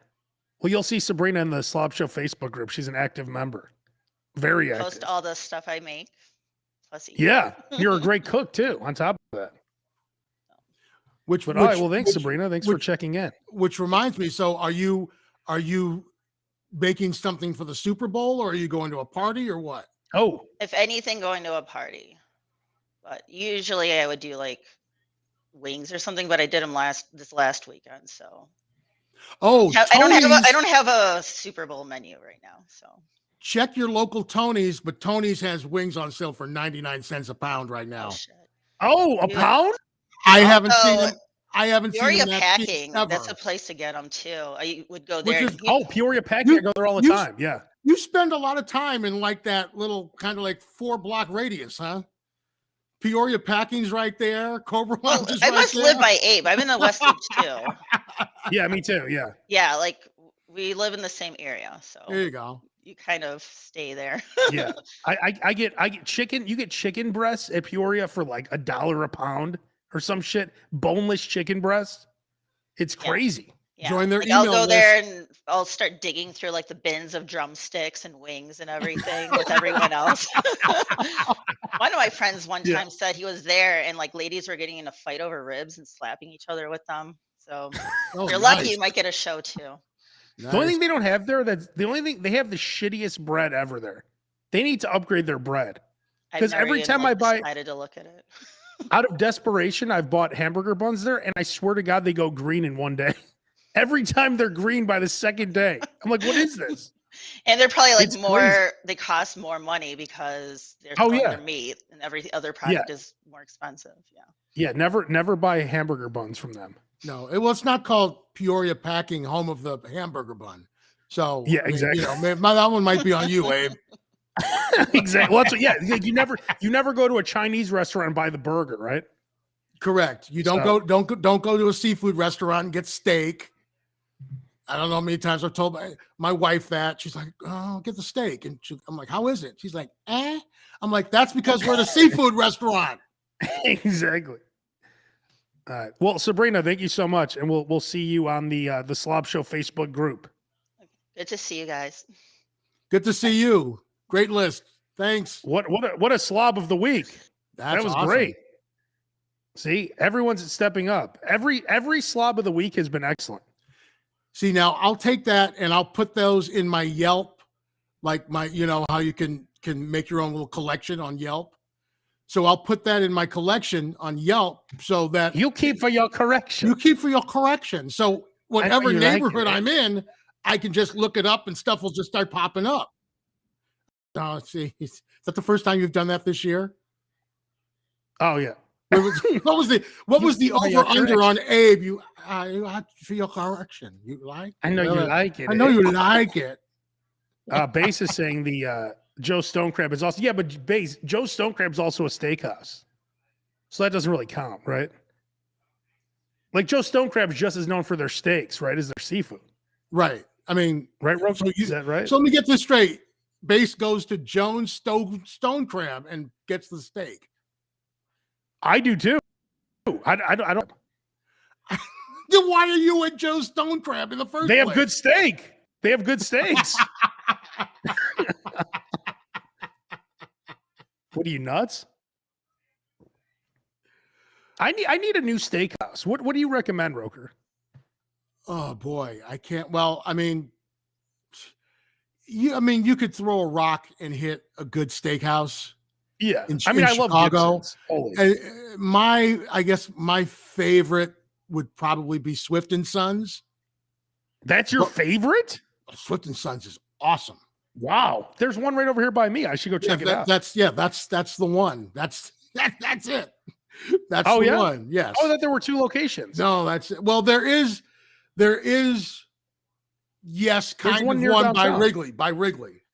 Well, you'll see Sabrina in the Slob Show Facebook group. She's an active member. Very active. Post all the stuff I make. Plus eat. Yeah, you're a great cook too. On top of that. But all right, well, thanks, Sabrina. Thanks for checking in. Which reminds me. So, are you baking something for the Super Bowl, or are you going to a party, or what? Oh, If anything, going to a party. But usually I would do like wings or something. But I did them this last weekend. So Oh, I Tony's- don't have a Super Bowl menu right now. So check your local Tony's, but Tony's has wings on sale for 99 cents a pound right now. oh shit. a Yeah. pound? I haven't seen Oh, them. I haven't seen Peoria them that cheap Packing. ever. That's a place to get them too. I would go Which there. is- Peoria Packing. I go there all the you- time. Yeah. You spend a lot of time in like that little kind of like 4-block radius, huh? Peoria Packing's right there. Cobra Well, Lounge is I right must there. live by Abe. I'm in the West Loop too. Yeah, me too. Yeah. Yeah, like we live in the same area, so There you go. you kind of stay there. Yeah. I get chicken. You get chicken breasts at Peoria for like $1 a pound or some shit. Boneless chicken breast. It's Yeah. crazy. Yeah. Join their like, I'll email go list. there and I'll start digging through like the bins of drumsticks and wings and everything with everyone else. One of my friends one Yeah. time said he was there and like ladies were getting in a fight over ribs and slapping each other with them. So Oh, if you're lucky, nice. you might get a show too. The only Nice. thing they don't have there, that's the only thing they have the shittiest bread ever there. They need to upgrade their bread. I've 'Cause never every even, time like, I buy- decided to look at it. Out of desperation, I've bought hamburger buns there, and I swear to God, they go green in one day. Every time they're green by the second day. I'm like, what is this? And they're probably like It's more, crazy. they cost more money because they're Oh, selling yeah. their meat and every other product is more expensive. Yeah. Yeah, never buy hamburger buns from them. No, it's not called Peoria Packing, home of the hamburger bun. So Yeah, I mean, exactly. You know, that one might be on you, Abe. Exactly. Well, you never go to a Chinese restaurant and buy the burger, right? Correct. You don't So- don't go to a seafood restaurant and get steak. I don't know how many times I've told my wife that. She's like, "Oh, get the steak," and I'm like, "How is it?" She's like, "Eh." I'm like, "That's because we're at a seafood restaurant." Exactly. All right. Well, Sabrina, thank you so much, and we'll see you on the Slob Show Facebook group. Good to see you guys. Good to see you. Great list. Thanks. What a slob of the week. That That was great. See, everyone's stepping up. Every slob of the week has been excellent. See, now I'll take that and I'll put those in my Yelp, like my, how you can make your own little collection on Yelp. So I'll put that in my collection on Yelp so that You keep for your correction. you keep for your correction. So whatever you like neighborhood it. I'm in, I can just look it up and stuff will just start popping up. Oh, see, is that the first time you've done that this year? Oh yeah. What was the keep for your over under on Abe? You have for your correction. You like? I know you like it. I know you like it. Base is saying the Joe Stonecrab is also but Base Joe Stonecrab's also a steakhouse. So that doesn't really count, right? Like Joe Stone Crab's just as known for their steaks, right, as their seafood. Right. I mean, right, Roker? So Is that right? So let me get this straight. Base goes to Jones Stone Crab and gets the steak. I do too. I don't. Then why are you at Joe's Stone Crab in the first place? They have good steak. They have good steaks. What are you, nuts? I need a new steakhouse. What do you recommend, Roker? Oh boy, I can't. Well, I mean, you could throw a rock and hit a good steakhouse. Yeah, in I Chicago. love Gibson's. I guess my favorite would probably be Swift and Sons. That's your favorite? Swift and Sons is awesome. Wow, there's one right over here by me. I should go check it out. That's the one. That's it. That's the one. Yes. Oh, that there were two locations. No, there is. Yes, kind of one by Wrigley. By Wrigley.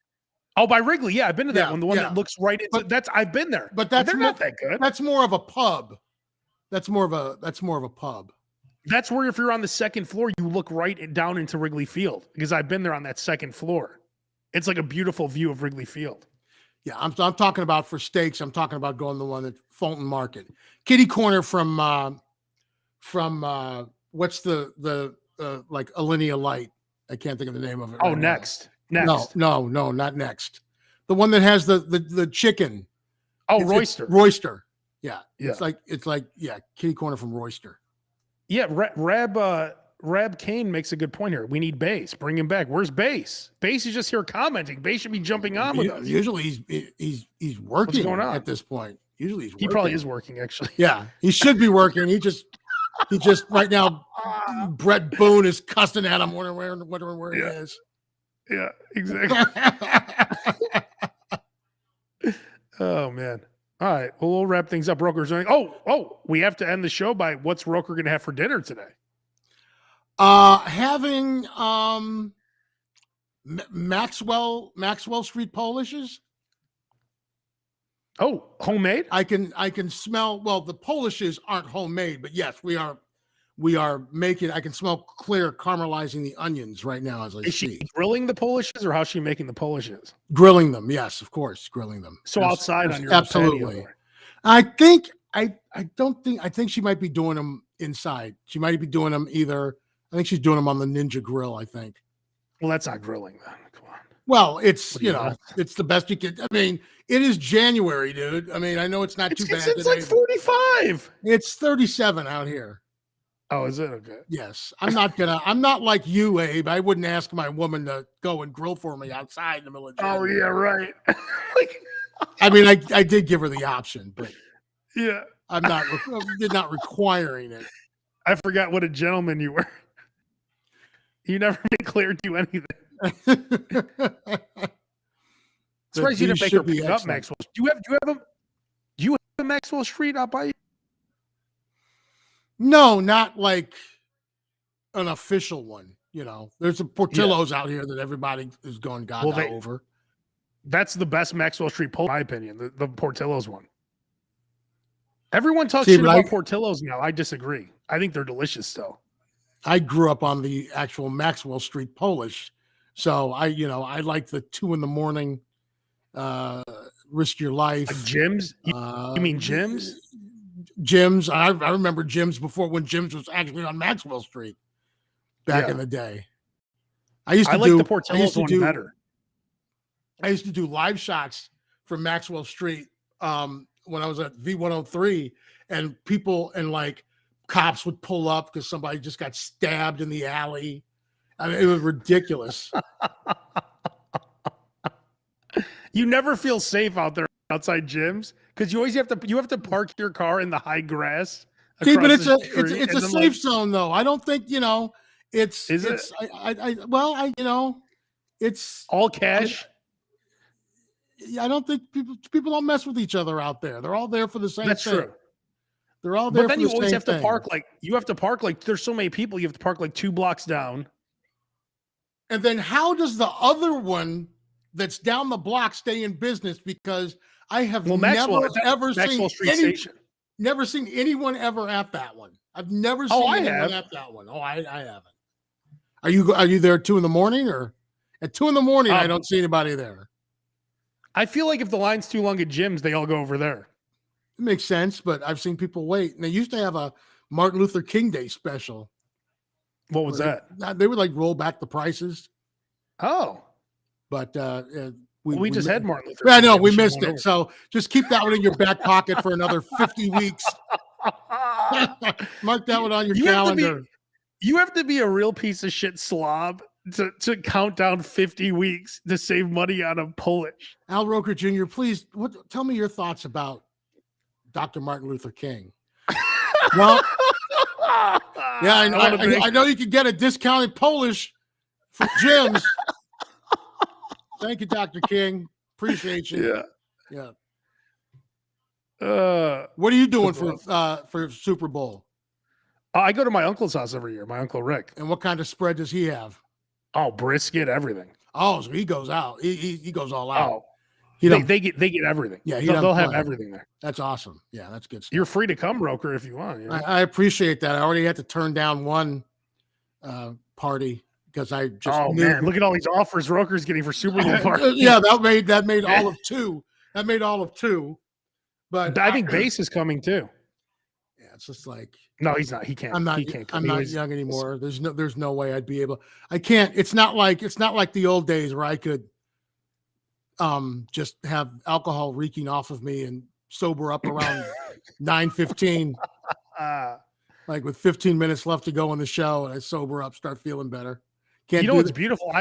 Oh, by Wrigley. Yeah, I've been to that one. The one that looks right into I've been there. But they're not that good. That's more of a pub. That's more of a pub. That's where if you're on the second floor, you look right down into Wrigley Field because I've been there on that second floor. It's like a beautiful view of Wrigley Field. Yeah, I'm talking about for steaks. I'm talking about going to the one at Fulton Market, kitty corner from what's the like Alinea Light. I can't think of the name of it. Oh, Next. No, not Next. The one that has the chicken. Oh, Royster. Royster. Yeah. It's like kitty corner from Royster. Yeah, Rab Kane makes a good point here. We need Bass. Bring him back. Where's Bass? Bass is just here commenting. Bass should be jumping on with us. Usually he's working at this point. Usually he's working. He probably is working, actually. Yeah, he should be working. He just right now. Brett Boone is cussing at him, wondering where he is. Yeah, exactly. Oh man. All right. Well, we'll wrap things up. Roker's doing. Oh, we have to end the show by what's Roker going to have for dinner today? Having Maxwell Street Polishes. Oh, homemade? I can smell. Well, the Polishes aren't homemade, but yes, we are making. I can smell clear caramelizing the onions right now as I speak. Is she grilling the Polishes, or how's she making the Polishes? Grilling them, yes, of course, grilling them. So outside on your absolutely. Patio. I think she might be doing them inside. She might be doing them either. I think she's doing them on the Ninja Grill. I think. Well, that's not grilling then. Come on. Well, it's it's the best you can. I mean, it is January, dude. I mean, I know it's not too bad. It's like 45. It's 37 out here. Oh, is it? Okay. Yes. I'm not like you, Abe. I wouldn't ask my woman to go and grill for me outside in the middle of January. Oh, yeah, right. I mean, I did give her the option, but yeah, I'm not requiring it. I forgot what a gentleman you were. You never made clear to anything. Surprised you didn't make her pick up Maxwell. Do you have a Maxwell Street out by you? No, not like an official one. You know, there's a Portillo's out here that everybody is going gaga over. That's the best Maxwell Street pull, in my opinion. The Portillo's one. Everyone talks shit about Portillo's now. I disagree. I think they're delicious still. I grew up on the actual Maxwell Street Polish, so I like the 2 a.m, risk your life. Like Jim's? You mean Jim's? Jim's. I remember Jim's before when Jim's was actually on Maxwell Street back in the day. I like the Portillo's one better. I used to do live shots from Maxwell Street when I was at V103, and people and like cops would pull up because somebody just got stabbed in the alley. I mean, it was ridiculous. You never feel safe out there outside gyms because you always have to park your car in the high grass. See, but it's a safe zone though. I don't think it's. Is it? It's all cash. I don't think people don't mess with each other out there. They're all there for the same thing. That's true. They're all there. But then you always have to park like there's so many people. You have to park like 2 blocks down. And then how does the other one that's down the block stay in business? Because I have never ever seen Street Station. Never seen anyone ever at that one. I've never Oh, seen I anyone have. at that one. Oh, I haven't. Are you there at 2 a.m, or at 2 a.m? I don't see anybody there. I feel like if the line's too long at gyms, they all go over there. It makes sense, but I've seen people wait. And they used to have a Martin Luther King Day special. What was that? They would like roll back the prices. Oh, But we just had Martin Luther. Yeah, I know King Day. we should missed go it. over. So just keep that one in your back pocket for another 50 weeks. Mark that one on your calendar. You have to be a real piece of shit slob to count down 50 weeks to save money on a Polish. Al Roker Jr., please tell me your thoughts about Dr. Martin Luther King. Well, yeah, I know you can get a discounted Polish from gyms. Thank you, Dr. King. Appreciate you. Yeah. What are you doing for Super Bowl? I go to my uncle's house every year, my Uncle Rick. And what kind of spread does he have? Oh, brisket, everything. Oh, so he goes out. He goes all out. Oh, they get everything. Yeah, they'll have everything there. That's awesome. Yeah, that's good stuff. You're free to come, Roker, if you want. You know? I appreciate that. I already had to turn down one party because I just knew. Man, look at all these offers Roker's getting for Super Bowl parties. Yeah, that made all of two. That made all of two. But I think Bass is coming too. Yeah, it's just like no, he's not. He can't. I'm not. He can't come. I'm not young anymore. There's no way I'd be able. I can't. It's not like the old days where I could just have alcohol reeking off of me and sober up around 9:15. Like with 15 minutes left to go in the show, and I sober up, start feeling better. Can't. You know what's beautiful?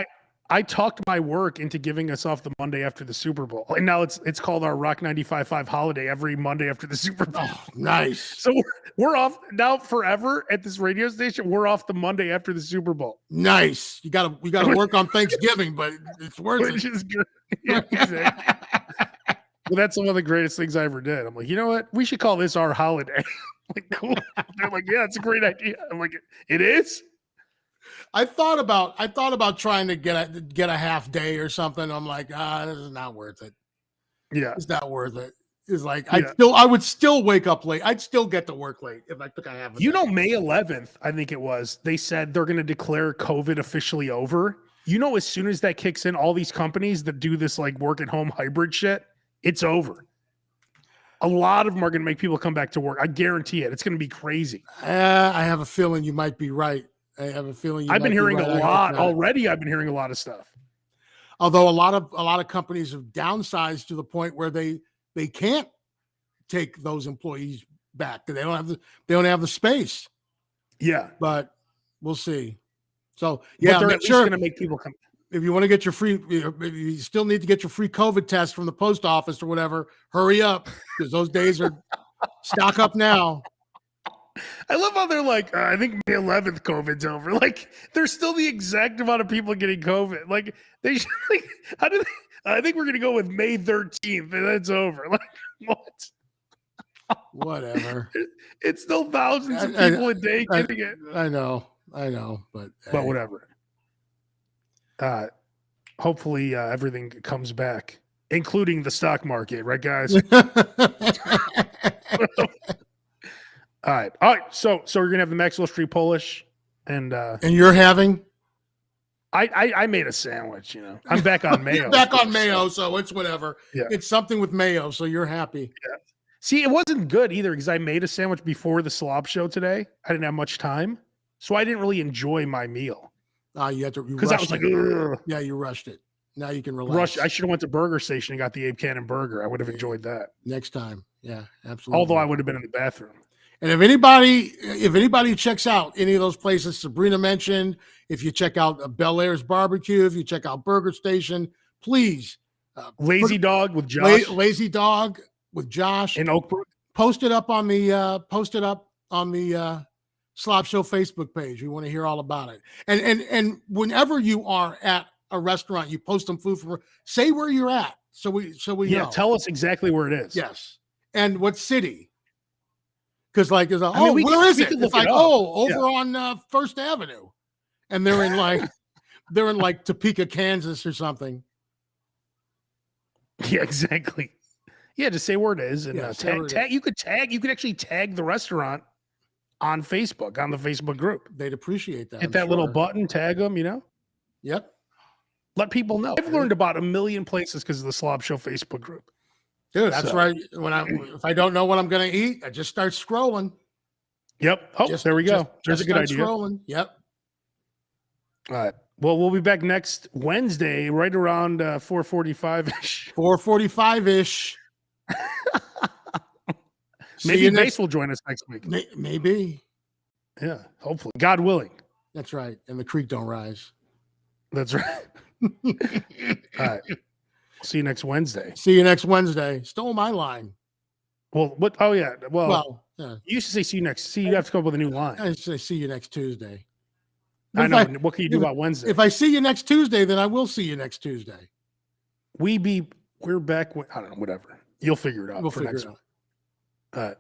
I talked my work into giving us off the Monday after the Super Bowl, and now it's called our Rock 95.5 holiday every Monday after the Super Bowl. Oh, nice. So we're off now forever at this radio station. We're off the Monday after the Super Bowl. Nice. We got to work on Thanksgiving, but it's worth it. Which is good. Yeah, exactly. Well, that's one of the greatest things I ever did. I'm like, you know what? We should call this our holiday. Like, cool. They're like, yeah, it's a great idea. I'm like, it is. I thought about trying to get a half day or something. I'm like, this is not worth it. Yeah, it's not worth it. It's like yeah. I would still wake up late. I'd still get to work late if I took a half. You know, May 11th, I think it was. They said they're going to declare COVID officially over. You know, as soon as that kicks in, all these companies that do this like work at home hybrid shit, it's over. A lot of them are going to make people come back to work. I guarantee it. It's going to be crazy. I have a feeling you might be right. I have a feeling I've been hearing a lot already. I've been hearing a lot of stuff. Although a lot of companies have downsized to the point where they can't take those employees back. They don't have the space. Yeah, but we'll see. So yeah, but they're at least going to make people come. If you want to get your free, if you still need to get your free COVID test from the post office or whatever, hurry up because those days are stock up now. I love how they're like, I think May 11th COVID's over. Like, there's still the exact amount of people getting COVID. Like, they should, like, how do they? I think we're gonna go with May 13th, and that's over. Like, what? Whatever. It's still thousands of people a day getting it. I know, but whatever. Hopefully, everything comes back, including the stock market, right, guys? All right. So we're gonna have the Maxwell Street Polish, and you're having. I made a sandwich. You know, I'm back on mayo. Back on mayo, so it's whatever. Yeah. It's something with mayo, so you're happy. Yeah. See, it wasn't good either because I made a sandwich before the SLOB show today. I didn't have much time, so I didn't really enjoy my meal. You had to because I was like, ugh. Yeah, you rushed it. Now you can relax. I should have went to Burger Station and got the Abe Cannon burger. I would have enjoyed that next time. Yeah, absolutely. Although I would have been in the bathroom. And if anybody checks out any of those places Sabrina mentioned, if you check out Bel Air's Barbecue, if you check out Burger Station, please. Lazy Dog with Josh. Lazy Dog with Josh. In Oakbrook. Post it up on the SLOB Show Facebook page. We want to hear all about it. And whenever you are at a restaurant, you post some food say where you're at. So we know. Tell us exactly where it is. Yes. And what city. Because where is it? It's like, over on First Avenue. And they're in like Topeka, Kansas or something. Yeah, exactly. Yeah, just say where it is and Yeah, say where it tag. You could actually tag the restaurant on Facebook, on the Facebook group. They'd appreciate that. Hit I'm that little sure. button, tag them, Yep. let people know. I've learned about 1 million places because of the Slob Show Facebook group. Dude, that's So- right. If I don't know what I'm going to eat, I just start scrolling. Yep. Oh, there we go. There's a good start idea. Scrolling. Yep. All right. Well, we'll be back next Wednesday, right around 4:45-ish. 4:45-ish. Maybe Base will join us next week. Maybe. Yeah, hopefully. God willing. That's right. And the creek don't rise. That's right. All right. See you next Wednesday. See you next Wednesday. Stole my line. Well, what? Oh, yeah. Well, yeah. You used to say see you next. See, you have to come up with a new line. I say see you next Tuesday. I know. What can you do about Wednesday? If I see you next Tuesday, then I will see you next Tuesday. We're back. I don't know. Whatever. You'll figure it out. We'll for figure next it out. All right.